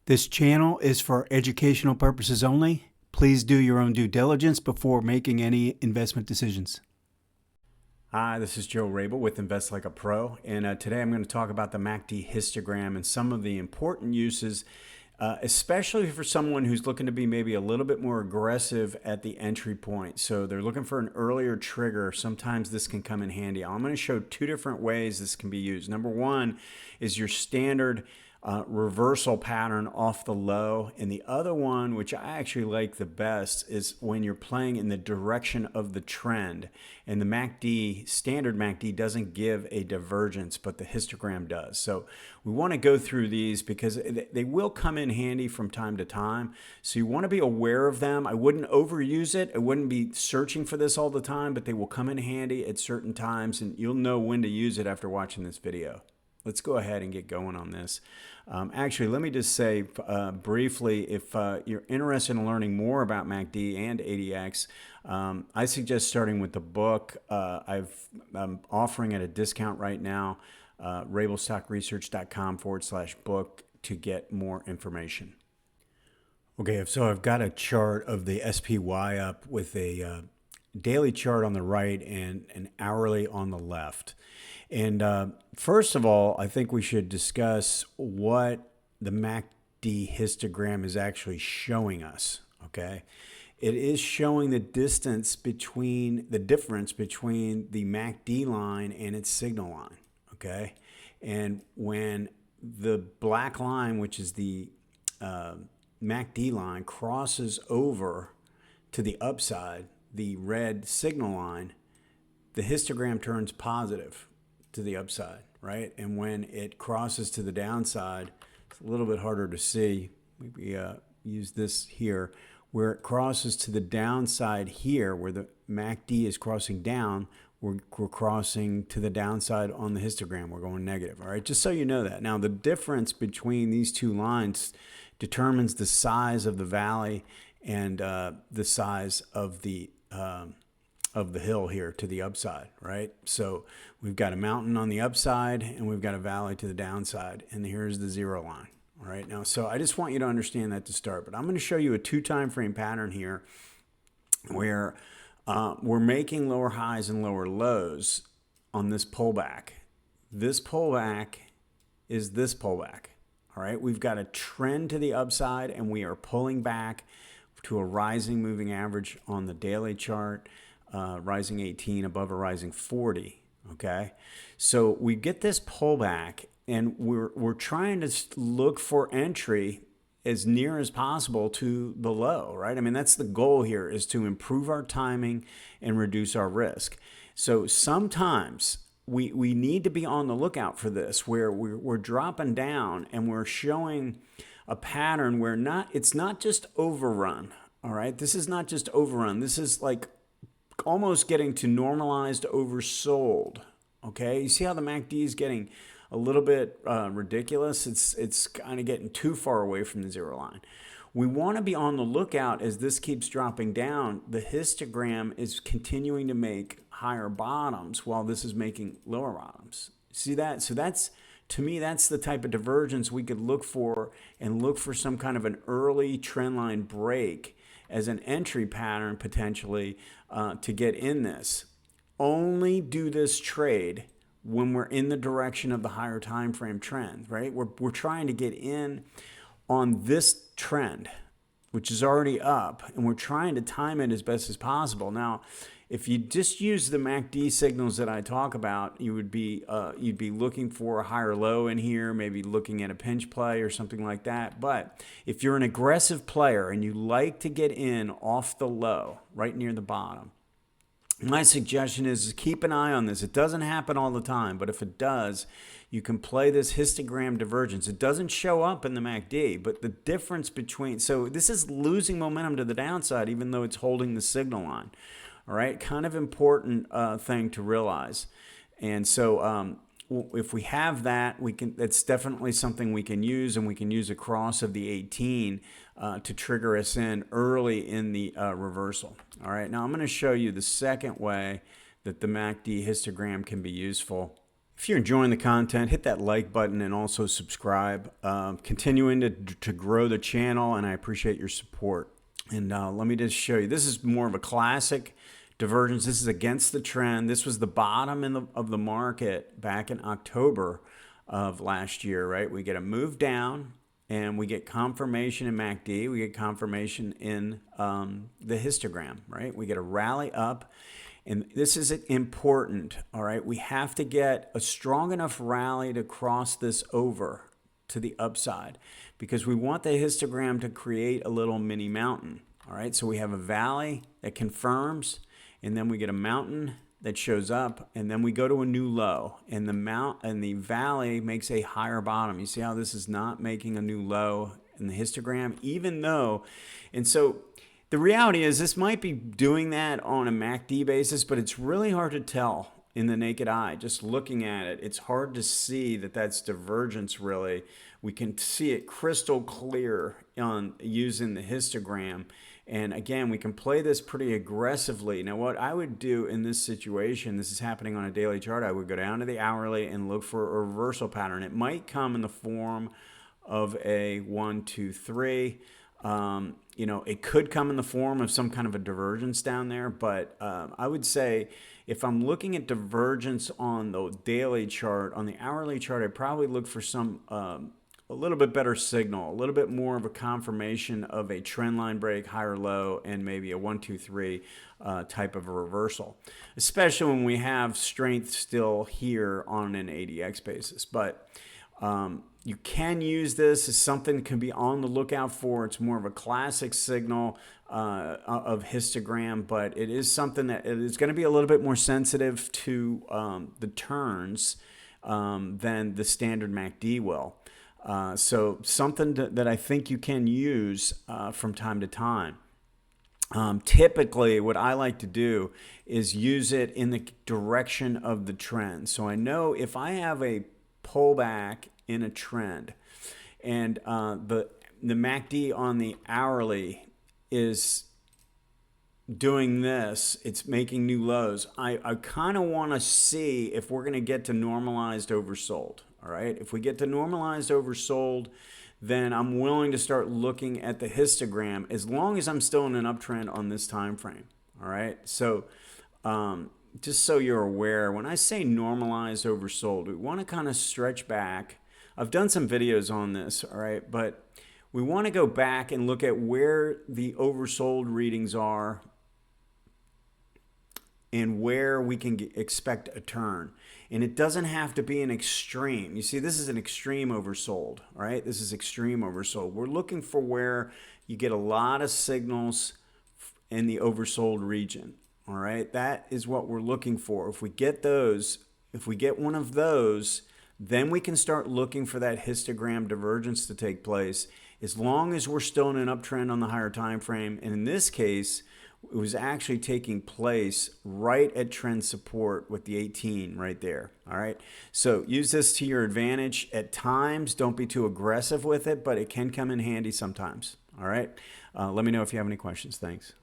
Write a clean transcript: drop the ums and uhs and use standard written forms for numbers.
This channel is for educational purposes only. Please do your own due diligence before making any investment decisions. Hi, this is Joe Rabil with Invest Like a Pro, and today I'm going to talk about the MACD histogram and some of the important uses, especially for someone who's looking to be maybe a little bit more aggressive at the entry point. So they're looking for an earlier trigger. Sometimes this can come in handy. I'm going to show two different ways this can be used. Number one is your standard reversal pattern off the low, and the other one, which I actually like the best, is when you're playing in the direction of the trend. And the MACD, standard MACD, doesn't give a divergence, but the histogram does. So we want to go through these because they will come in handy from time to time. So you want to be aware of them. I wouldn't overuse it. I wouldn't be searching for this all the time, but they will come in handy at certain times, and you'll know when to use it after watching this video. Let's go ahead and get going on this. Actually, let me just say briefly, if you're interested in learning more about MACD and ADX, I suggest starting with the book. I'm offering at a discount right now, rabilstockresearch.com/book to get more information. Okay, so I've got a chart of the SPY up with a daily chart on the right and an hourly on the left. And first of all, I think we should discuss what the MACD histogram is actually showing us, okay? It is showing the difference between the MACD line and its signal line, okay? And when the black line, which is the MACD line, crosses over to the upside, the red signal line, the histogram turns positive to the upside, right? And when it crosses to the downside, it's a little bit harder to see. We use this here. Where it crosses to the downside here, where the MACD is crossing down, we're crossing to the downside on the histogram. We're going negative, all right? Just so you know that. Now, the difference between these two lines determines the size of the valley and the size of the hill here to the upside, right? So we've got a mountain on the upside and we've got a valley to the downside, and here's the zero line. All right, now, so I just want you to understand that to start, but I'm going to show you a 2 time frame pattern here where we're making lower highs and lower lows on this pullback. This pullback is this pullback. All right, we've got a trend to the upside and we are pulling back to a rising moving average on the daily chart. Rising 18 above a rising 40, okay? So we get this pullback and we're trying to look for entry as near as possible to the low, right? I mean, that's the goal here, is to improve our timing and reduce our risk. So sometimes we need to be on the lookout for this, where we're dropping down and we're showing a pattern where it's not just overrun, all right? This is not just overrun. This is like almost getting to normalized oversold, okay? You see how the MACD is getting a little bit ridiculous? It's kind of getting too far away from the zero line. We want to be on the lookout as this keeps dropping down. The histogram is continuing to make higher bottoms while this is making lower bottoms. See that? So that's, to me, that's the type of divergence we could look for, and look for some kind of an early trend line break as an entry pattern potentially to get in this. Only do this trade when we're in the direction of the higher time frame trend, right? We're trying to get in on this trend, which is already up, and we're trying to time it as best as possible. Now, if you just use the MACD signals that I talk about, you'd be looking for a higher low in here, maybe looking at a pinch play or something like that. But if you're an aggressive player and you like to get in off the low, right near the bottom, my suggestion is keep an eye on this. It doesn't happen all the time, but if it does, you can play this histogram divergence. It doesn't show up in the MACD, but the difference between, so this is losing momentum to the downside even though it's holding the signal line. All right, kind of important thing to realize. And so if we have that, that's definitely something we can use, and we can use a cross of the 18 to trigger us in early in the reversal. All right, now I'm going to show you the second way that the MACD histogram can be useful. If you're enjoying the content, hit that like button and also subscribe. Continuing to grow the channel, and I appreciate your support. And let me just show you. This is more of a classic divergence. This is against the trend. This was the bottom of the market back in October of last year, right? We get a move down, and we get confirmation in MACD. We get confirmation in the histogram, right? We get a rally up. And this is important, all right? We have to get a strong enough rally to cross this over to the upside because we want the histogram to create a little mini mountain, all right? So we have a valley that confirms, and then we get a mountain that shows up, and then we go to a new low, and the valley makes a higher bottom. You see how this is not making a new low in the histogram, even though, and so the reality is this might be doing that on a MACD basis, but it's really hard to tell in the naked eye. Just looking at it, it's hard to see that that's divergence really. We can see it crystal clear on using the histogram. And again, we can play this pretty aggressively. Now, what I would do in this situation, this is happening on a daily chart, I would go down to the hourly and look for a reversal pattern. It might come in the form of a 1, 2, 3. You know, it could come in the form of some kind of a divergence down there, but I would say if I'm looking at divergence on the daily chart, on the hourly chart, I'd probably look for some a little bit better signal, a little bit more of a confirmation of a trend line break, higher low, and maybe a 1, 2, 3 type of a reversal, especially when we have strength still here on an ADX basis. But you can use this as something that can be on the lookout for. It's more of a classic signal of histogram, but it is something that it is going to be a little bit more sensitive to the turns than the standard MACD will. So something that I think you can use from time to time. Typically, what I like to do is use it in the direction of the trend. So I know if I have a pullback in a trend and the MACD on the hourly is doing this, it's making new lows, I kind of want to see if we're going to get to normalized oversold. All right, if we get to normalized oversold, then I'm willing to start looking at the histogram as long as I'm still in an uptrend on this time frame. All right, so just so you're aware, when I say normalized oversold, we want to kind of stretch back. I've done some videos on this, all right, but we want to go back and look at where the oversold readings are and where we can expect a turn. And it doesn't have to be an extreme. You see, this is an extreme oversold, right? This is extreme oversold. We're looking for where you get a lot of signals in the oversold region, all right? That is what we're looking for. If we get those, if we get one of those, then we can start looking for that histogram divergence to take place as long as we're still in an uptrend on the higher time frame. And in this case, it was actually taking place right at trend support with the 18 right there. All right. So use this to your advantage at times. Don't be too aggressive with it, but it can come in handy sometimes. All right. Let me know if you have any questions. Thanks.